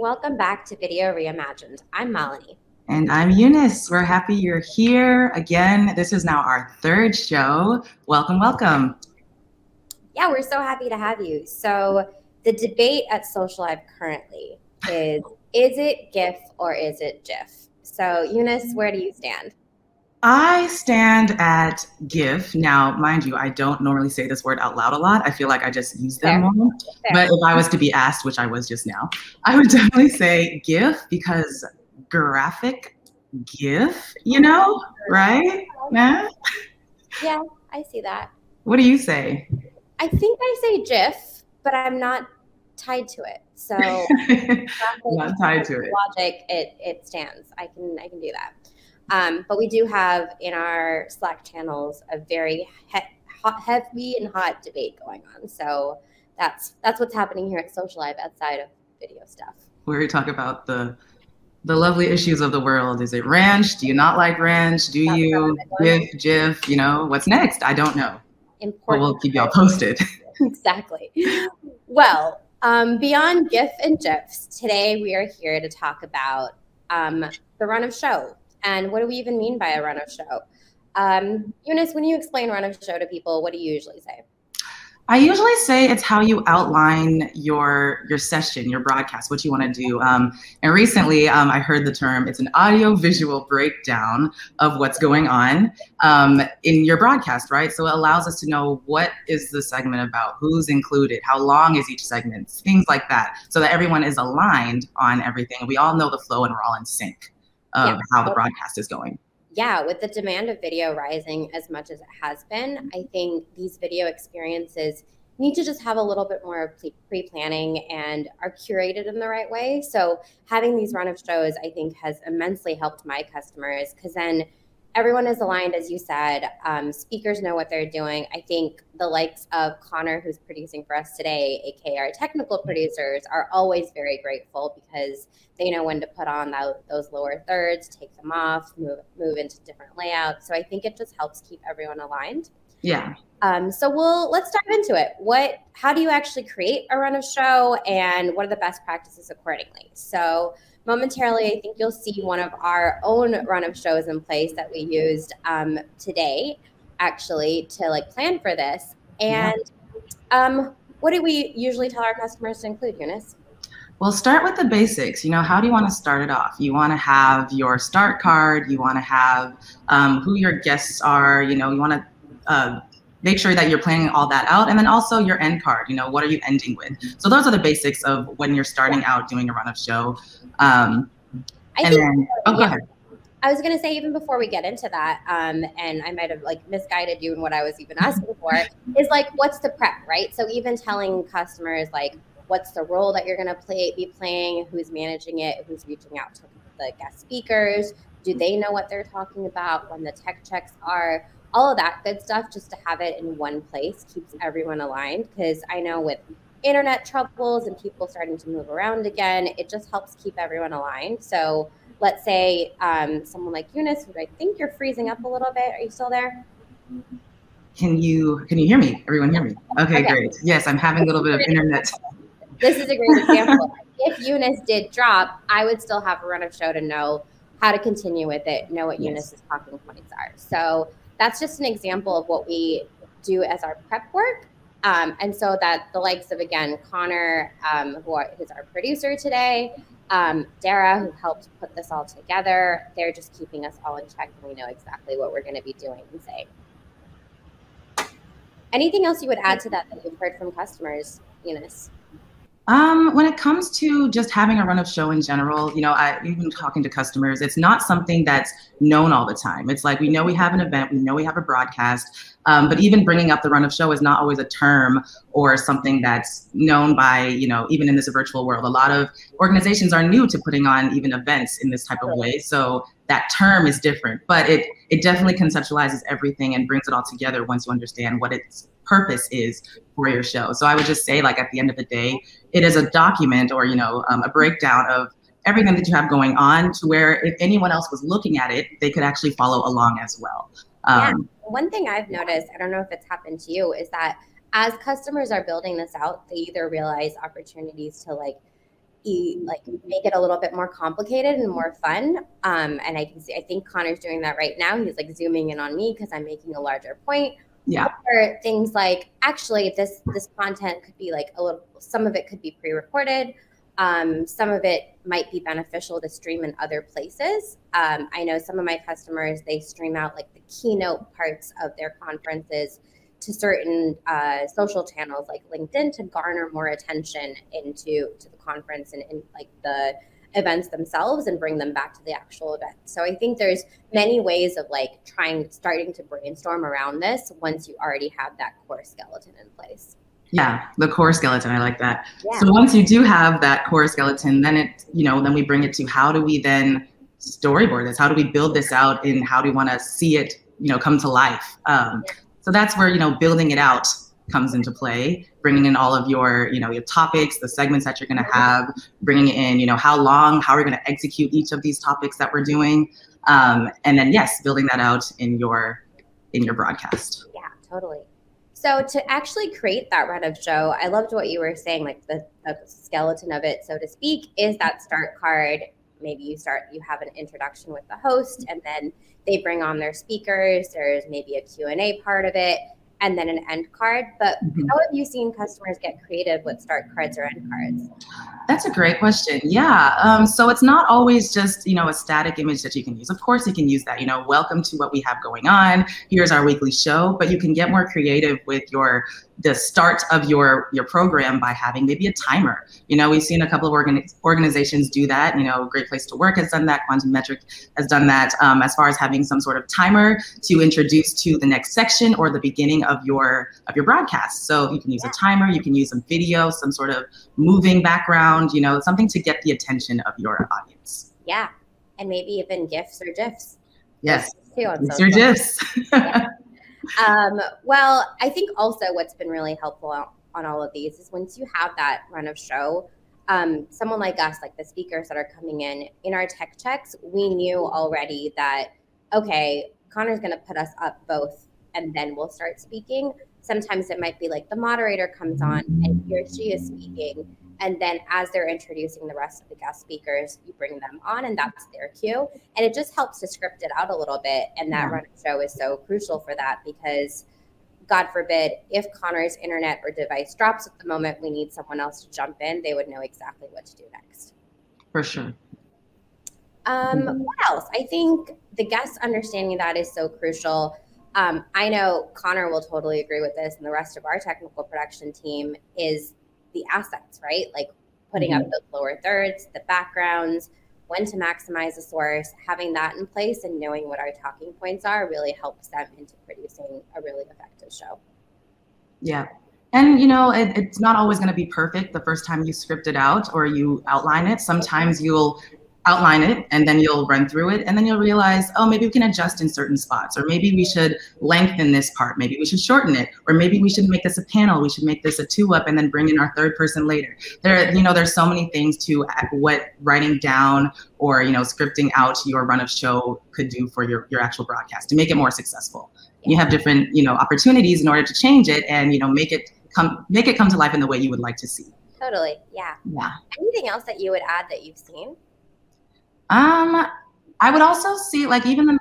welcome back to Video Reimagined. I'm Malini. And I'm Eunice. We're happy you're here again. This is now our third show. Welcome, welcome. Yeah, we're so happy to have you. So the debate at Socialive currently is it GIF or is it GIF? So Eunice, where do you stand? I stand at GIF. Now, mind you, I don't normally say this word out loud a lot. I feel like I just use them more. But if I was to be asked, which I was just now, I would definitely say GIF because graphic GIF, you know, right? Yeah, I see that. What do you say? I think I say GIF, but I'm not tied to it. So not tied to it. Logic, it stands. I can do that. But we do have in our Slack channels a very heavy and hot debate going on. So that's what's happening here at Socialive outside of video stuff. Where we talk about the lovely issues of the world. Is it ranch? Do you not like ranch? Do you? GIF, you know, what's next? I don't know. Important. But we'll keep y'all posted. Exactly. Well, beyond GIF and GIFs, today we are here to talk about the run of show. And what do we even mean by a run of show? Eunice, when you explain run of show to people, what do you usually say? I usually say it's how you outline your session, your broadcast, what you want to do. And recently I heard the term, it's an audio visual breakdown of what's going on in your broadcast, right? So it allows us to know what is the segment about, who's included, how long is each segment, things like that, so that everyone is aligned on everything. We all know the flow and we're all in sync of how the broadcast is going. Yeah, with the demand of video rising as much as it has been, I think these video experiences need to just have a little bit more pre-planning and are curated in the right way. So having these run of shows, I think, has immensely helped my customers because then everyone is aligned, as you said. Speakers know what they're doing. I think the likes of Connor, who's producing for us today, aka our technical producers, are always very grateful because they know when to put on those lower thirds, take them off, move into different layouts. So I think it just helps keep everyone aligned. Yeah. So let's dive into it. How do you actually create a run of show, and what are the best practices accordingly? So momentarily, I think you'll see one of our own run of shows in place that we used today, actually, to plan for this. And what do we usually tell our customers to include, Eunice? Well, start with the basics. You know, how do you want to start it off? You want to have your start card. You want to have who your guests are. You know, you want to make sure that you're planning all that out. And then also your end card, you know, what are you ending with? So those are the basics of when you're starting out doing a run of show. Go ahead. I was going to say, even before we get into that, and I might have misguided you in what I was even asking for, is what's the prep, right? So even telling customers what's the role that you're going to be playing, who's managing it, who's reaching out to the guest speakers, do they know what they're talking about, when the tech checks are, all of that good stuff, just to have it in one place keeps everyone aligned. Because I know with internet troubles and people starting to move around again, it just helps keep everyone aligned. So let's say someone like Eunice, who I think you're freezing up a little bit. Are you still there? Can you hear me? Everyone hear me? Okay, great. Yes, I'm having a little bit of internet. This is a great example. If Eunice did drop, I would still have a run of show to know how to continue with it, know what Eunice's talking points are. So that's just an example of what we do as our prep work. And so that the likes of, again, Connor, who's our producer today, Dara, who helped put this all together, they're just keeping us all in check, and we know exactly what we're going to be doing and saying. Anything else you would add to that you've heard from customers, Eunice? When it comes to just having a run of show in general, you know, even talking to customers, it's not something that's known all the time. It's we know we have an event, we know we have a broadcast, but even bringing up the run of show is not always a term or something that's known by, you know, even in this virtual world. A lot of organizations are new to putting on even events in this type of way. So that term is different, but it definitely conceptualizes everything and brings it all together once you understand what its purpose is for your show. So I would just say, at the end of the day, it is a document or, you know, a breakdown of everything that you have going on, to where if anyone else was looking at it, they could actually follow along as well. One thing I've noticed, I don't know if it's happened to you, is that as customers are building this out, they either realize opportunities to make it a little bit more complicated and more fun. And I think Connor's doing that right now. He's like zooming in on me because I'm making a larger point. Yeah. Or things like, actually, this content could be like some of it could be pre-recorded. Some of it might be beneficial to stream in other places. I know some of my customers, they stream out like the keynote parts of their conferences to certain social channels like LinkedIn to garner more attention to the conference and like the events themselves and bring them back to the actual event. So I think there's many ways of like starting to brainstorm around this once you already have that core skeleton in place. Yeah, the core skeleton, I like that. Yeah. So once you do have that core skeleton, then then we bring it to how do we then storyboard this? How do we build this out and how do we want to see it, come to life? So that's where, building it out comes into play, bringing in all of your, your topics, the segments that you're going to have, bringing in, how are we going to execute each of these topics that we're doing? And then, yes, building that out in your broadcast. Yeah, totally. So to actually create that run of show, I loved what you were saying, like the skeleton of it, so to speak, is that start card. Maybe you have an introduction with the host and then they bring on their speakers. There's maybe a Q&A part of it and then an end card. But how have you seen customers get creative with start cards or end cards? That's a great question. Yeah. So it's not always just, a static image that you can use. Of course, you can use that, welcome to what we have going on. Here's our weekly show. But you can get more creative with the start of your program by having maybe a timer. We've seen a couple of organizations do that. Great Place to Work has done that. Quantum Metric has done that, as far as having some sort of timer to introduce to the next section or the beginning of your broadcast. So you can use a timer, you can use some video, some sort of moving background, something to get the attention of your audience. Yeah. And maybe even GIFs or GIFs. Yes. It's your GIFs. Yeah. Well, I think also what's been really helpful on all of these is once you have that run of show, someone like us, like the speakers that are coming in our tech checks, we knew already that, okay, Connor's going to put us up both and then we'll start speaking. Sometimes it might be like the moderator comes on and he or she is speaking. And then as they're introducing the rest of the guest speakers, you bring them on and that's their cue. And it just helps to script it out a little bit. And that run of show is so crucial for that because God forbid, if Connor's internet or device drops at the moment, we need someone else to jump in. They would know exactly what to do next. For sure. What else? I think the guest understanding that is so crucial. I know Connor will totally agree with this, and the rest of our technical production team is the assets, right? Like putting up those lower thirds, the backgrounds, when to maximize the source, having that in place and knowing what our talking points are really helps them into producing a really effective show. Yeah. And, it's not always going to be perfect the first time you script it out or you outline it. Sometimes you'll outline it and then you'll run through it and then you'll realize, oh, maybe we can adjust in certain spots, or maybe we should lengthen this part, maybe we should shorten it, or maybe we should make this a panel, we should make this a 2-up and then bring in our third person later. There's so many things to what writing down or scripting out your run of show could do for your actual broadcast to make it more successful. You have different opportunities in order to change it and make it come to life in the way you would like to see. Totally. Yeah. Anything else that you would add that you've seen? I would also see, like, even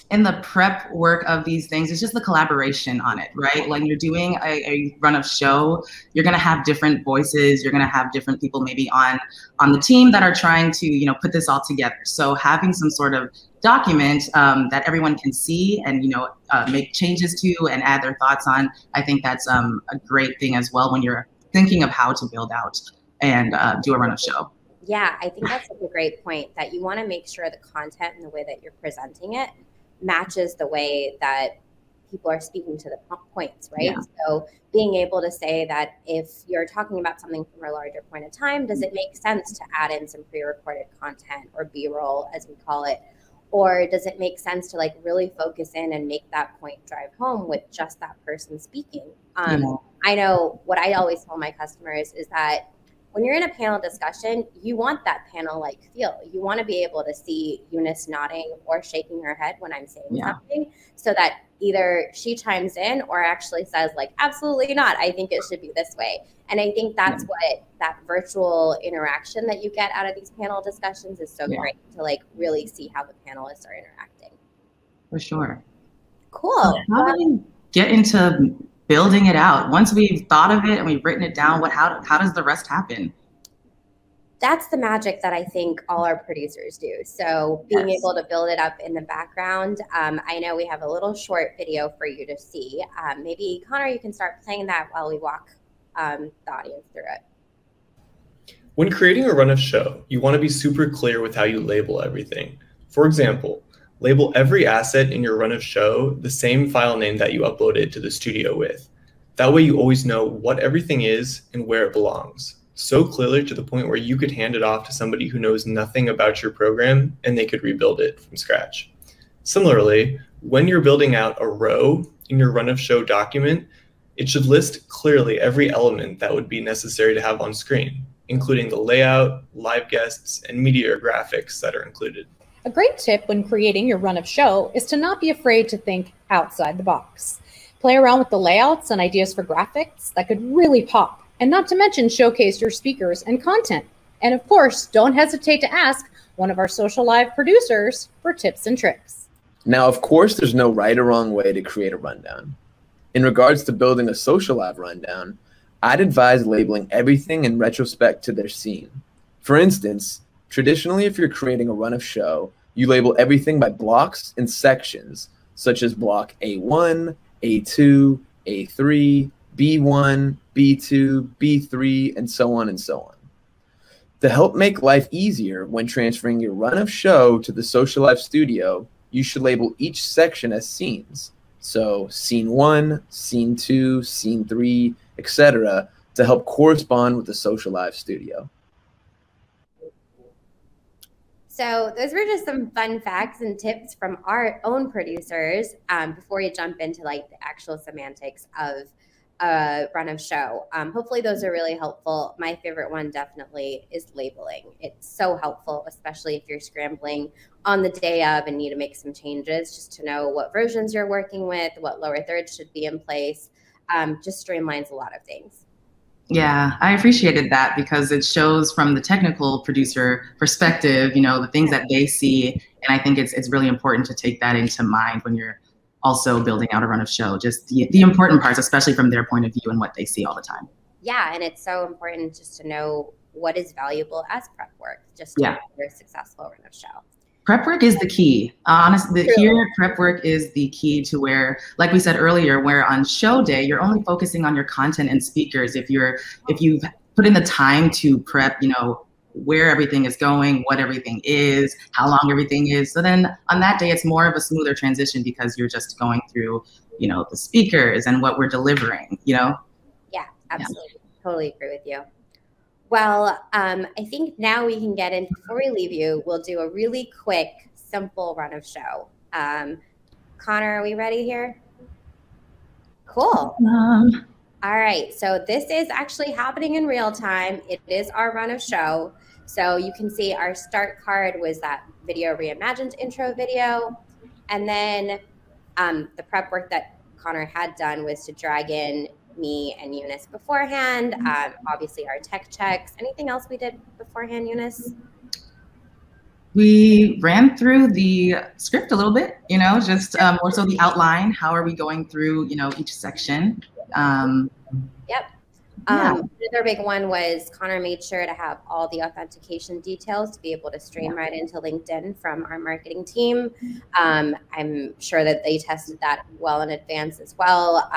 in the prep work of these things, it's just the collaboration on it, right? Like you're doing a run of show, you're going to have different voices, you're going to have different people maybe on the team that are trying to, put this all together. So having some sort of document that everyone can see and, make changes to and add their thoughts on, I think that's a great thing as well when you're thinking of how to build out and do a run of show. Yeah, I think that's a great point, that you want to make sure the content and the way that you're presenting it matches the way that people are speaking to the points, right? Yeah. So being able to say that if you're talking about something from a larger point of time, does it make sense to add in some pre-recorded content or B-roll, as we call it? Or does it make sense to like really focus in and make that point drive home with just that person speaking? I know what I always tell my customers is that when you're in a panel discussion, you want that panel-like feel. You want to be able to see Eunice nodding or shaking her head when I'm saying something, so that either she chimes in or actually says like, absolutely not, I think it should be this way. And I think that's what that virtual interaction that you get out of these panel discussions is so great, to like really see how the panelists are interacting. For sure. Cool. How do we get into building it out? Once we've thought of it and we've written it down, how does the rest happen? That's the magic that I think all our producers do. So being able to build it up in the background. I know we have a little short video for you to see. Maybe Connor, you can start playing that while we walk the audience through it. When creating a run of show, you want to be super clear with how you label everything. For example, label every asset in your run of show the same file name that you uploaded to the studio with. That way you always know what everything is and where it belongs. So clearly to the point where you could hand it off to somebody who knows nothing about your program and they could rebuild it from scratch. Similarly, when you're building out a row in your run of show document, it should list clearly every element that would be necessary to have on screen, including the layout, live guests, and media graphics that are included. A great tip when creating your run of show is to not be afraid to think outside the box. Play around with the layouts and ideas for graphics that could really pop, and not to mention showcase your speakers and content. And of course, don't hesitate to ask one of our Socialive producers for tips and tricks. Now, of course, there's no right or wrong way to create a rundown. In regards to building a Socialive rundown, I'd advise labeling everything in retrospect to their scene. For instance, traditionally, if you're creating a run of show, you label everything by blocks and sections, such as block A1, A2, A3, B1, B2, B3, and so on and so on. To help make life easier when transferring your run of show to the Socialive studio, you should label each section as scenes. So scene 1, scene 2, scene 3, etc., to help correspond with the Socialive studio. So those were just some fun facts and tips from our own producers before you jump into like the actual semantics of a run of show. Hopefully those are really helpful. My favorite one definitely is labeling. It's so helpful, especially if you're scrambling on the day of and need to make some changes, just to know what versions you're working with, what lower thirds should be in place. Just streamlines a lot of things. Yeah, I appreciated that because it shows from the technical producer perspective, you know, the things that they see. And I think it's really important to take that into mind when you're also building out a run of show, just the important parts, especially from their point of view and what they see all the time. Yeah, and it's so important just to know what is valuable as prep work, just to make a successful run of show. Prep work is the key. Honestly, here, prep work is the key to where, like we said earlier, where on show day, you're only focusing on your content and speakers. If you've put in the time to prep, you know, where everything is going, what everything is, how long everything is. So then on that day, it's more of a smoother transition because you're just going through, you know, the speakers and what we're delivering, you know? Yeah, absolutely. Yeah. Totally agree with you. Well, I think now we can get in, before we leave you, we'll do a really quick, simple run of show. Connor, are we ready here? Cool. All right, so this is actually happening in real time. It is our run of show. So you can see our start card was that video Reimagined intro video. And then the prep work that Connor had done was to drag in me and Eunice beforehand. Obviously our tech checks. Anything else we did beforehand, Eunice? We ran through the script a little bit, you know, just more so the outline. How are we going through, you know, each section? Yep. Another big one was Connor made sure to have all the authentication details to be able to stream right into LinkedIn from our marketing team. I'm sure that they tested that well in advance as well.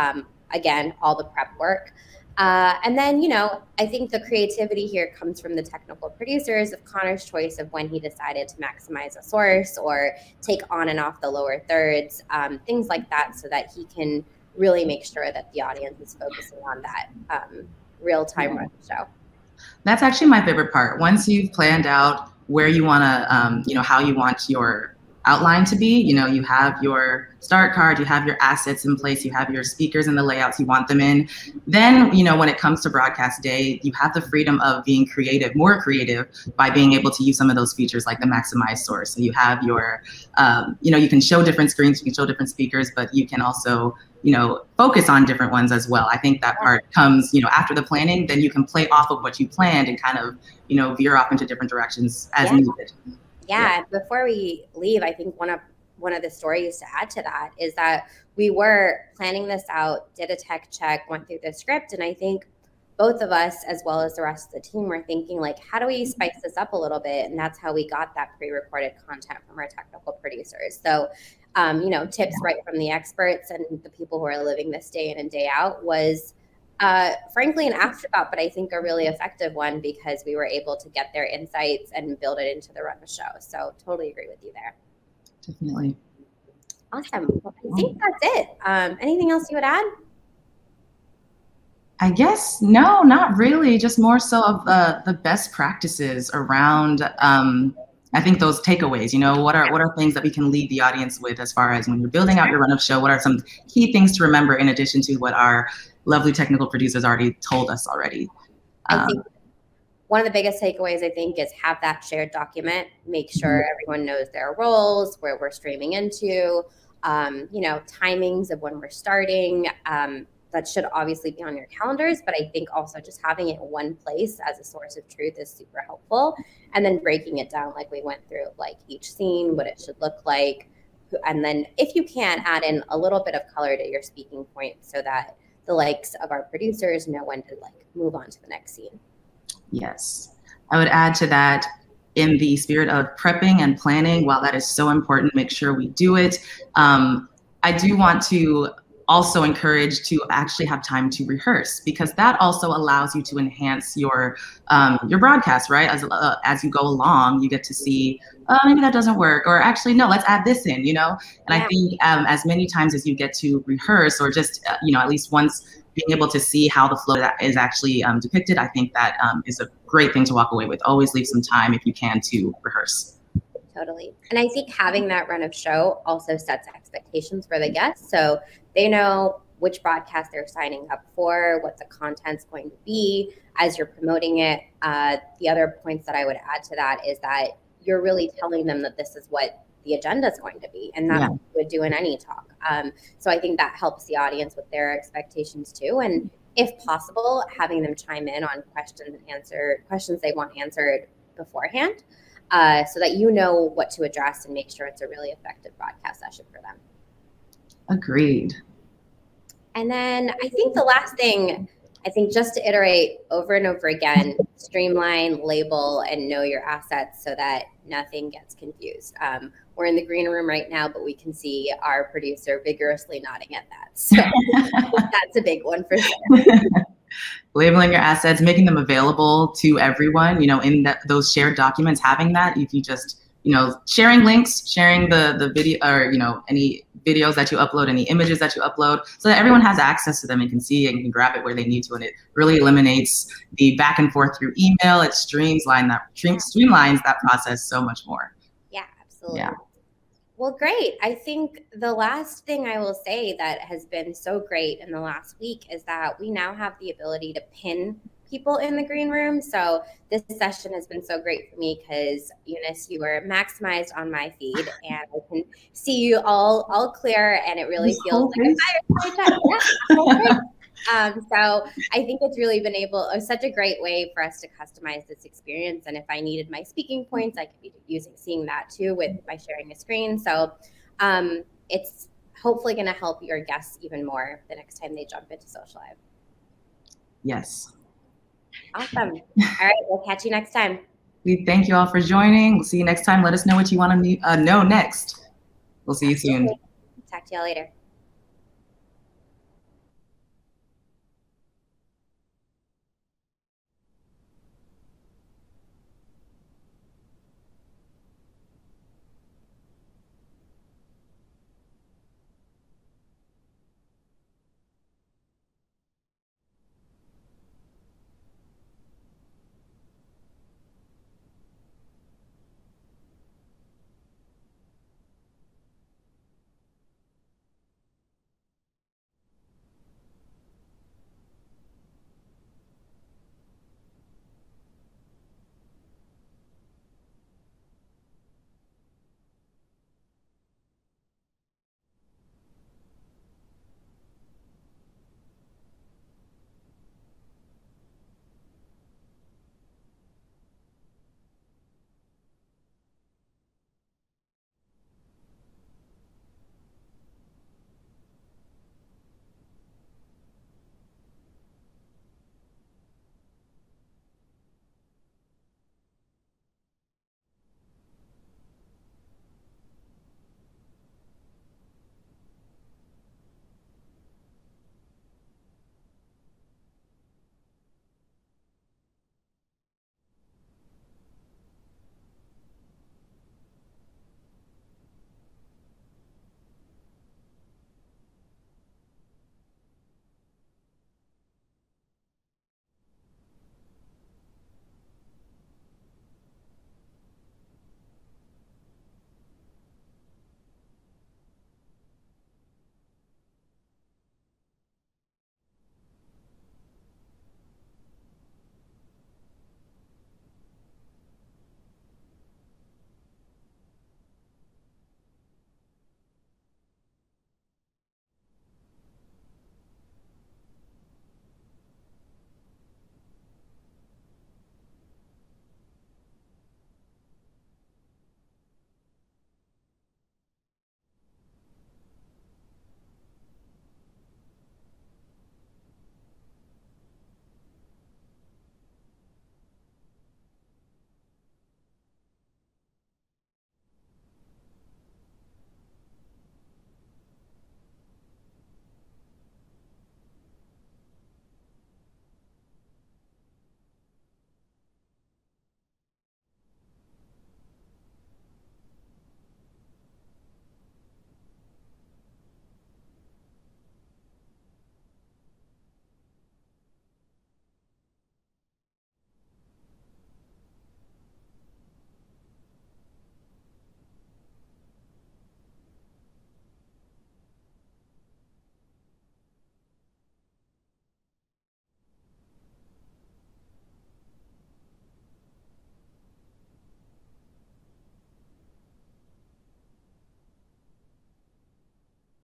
Again, all the prep work. And then, you know, I think the creativity here comes from the technical producers of Connor's choice of when he decided to maximize a source or take on and off the lower thirds, things like that, so that he can really make sure that the audience is focusing on that real-time run show. That's actually my favorite part. Once you've planned out where you want to, you know, how you want your outlined to be. You know, you have your start card, you have your assets in place, you have your speakers and the layouts you want them in. Then, you know, when it comes to broadcast day, you have the freedom of being creative, more creative, by being able to use some of those features like the maximize source. So you have your, you know, you can show different screens, you can show different speakers, but you can also, you know, focus on different ones as well. I think that part comes, you know, after the planning, then you can play off of what you planned and kind of, you know, veer off into different directions as needed. Yeah. Before we leave, I think one of the stories to add to that is that we were planning this out, did a tech check, went through the script, and I think both of us, as well as the rest of the team, were thinking like, how do we spice this up a little bit? And that's how we got that pre-recorded content from our technical producers. So, you know, tips right from the experts and the people who are living this day in and day out was frankly an afterthought, but I think a really effective one, because we were able to get their insights and build it into the run of show. So totally agree with you there. Definitely. Awesome. Well, I think that's it. Anything else you would add? I guess, no, not really. Just more so of the best practices around, I think those takeaways, you know, what are things that we can leave the audience with as far as when you're building out your run of show, what are some key things to remember in addition to what our lovely technical producers already told us already? I think one of the biggest takeaways, I think, is have that shared document. Make sure everyone knows their roles, where we're streaming into, you know, timings of when we're starting. That should obviously be on your calendars, but I think also just having it in one place as a source of truth is super helpful. And then breaking it down like we went through, like each scene, what it should look like. And then if you can, add in a little bit of color to your speaking point so that the likes of our producers know when to like move on to the next scene. Yes. I would add to that, in the spirit of prepping and planning, while that is so important, make sure we do it. I do want to also encourage to actually have time to rehearse, because that also allows you to enhance your broadcast, right? As you go along, you get to see, oh, maybe that doesn't work, or actually, no, let's add this in, you know? And I think as many times as you get to rehearse, or just, you know, at least once being able to see how the flow that is actually depicted, I think that is a great thing to walk away with. Always leave some time if you can to rehearse. Totally. And I think having that run of show also sets expectations for the guests. So they know which broadcast they're signing up for, what the content's going to be as you're promoting it. The other points that I would add to that is that you're really telling them that this is what the agenda is going to be, and that's what you would do in any talk. So I think that helps the audience with their expectations too. And if possible, having them chime in on questions they want answered beforehand, so that you know what to address and make sure it's a really effective broadcast session for them. Agreed. And then I think the last thing, just to iterate over and over again, streamline, label, and know your assets so that nothing gets confused. We're in the green room right now, but we can see our producer vigorously nodding at that. So that's a big one for sure. Labeling your assets, making them available to everyone, you know, in those shared documents, having that, if you just, you know, sharing links, sharing the video, or, you know, any videos that you upload, any images that you upload, so that everyone has access to them and can see and can grab it where they need to. And it really eliminates the back and forth through email. It streamlines that process so much more. Yeah, absolutely. Yeah. Well, great. I think the last thing I will say that has been so great in the last week is that we now have the ability to pin people in the green room. So this session has been so great for me because, Eunice, you were maximized on my feed, and I can see you all clear, and it really feels like a fireside chat. So I think it's really been such a great way for us to customize this experience. And if I needed my speaking points, I could be seeing that too by sharing a screen. So it's hopefully going to help your guests even more the next time they jump into Socialive. Yes. Awesome. All right. We'll catch you next time. We thank you all for joining. We'll see you next time. Let us know what you want to know next. We'll see you soon. Talk to y'all later.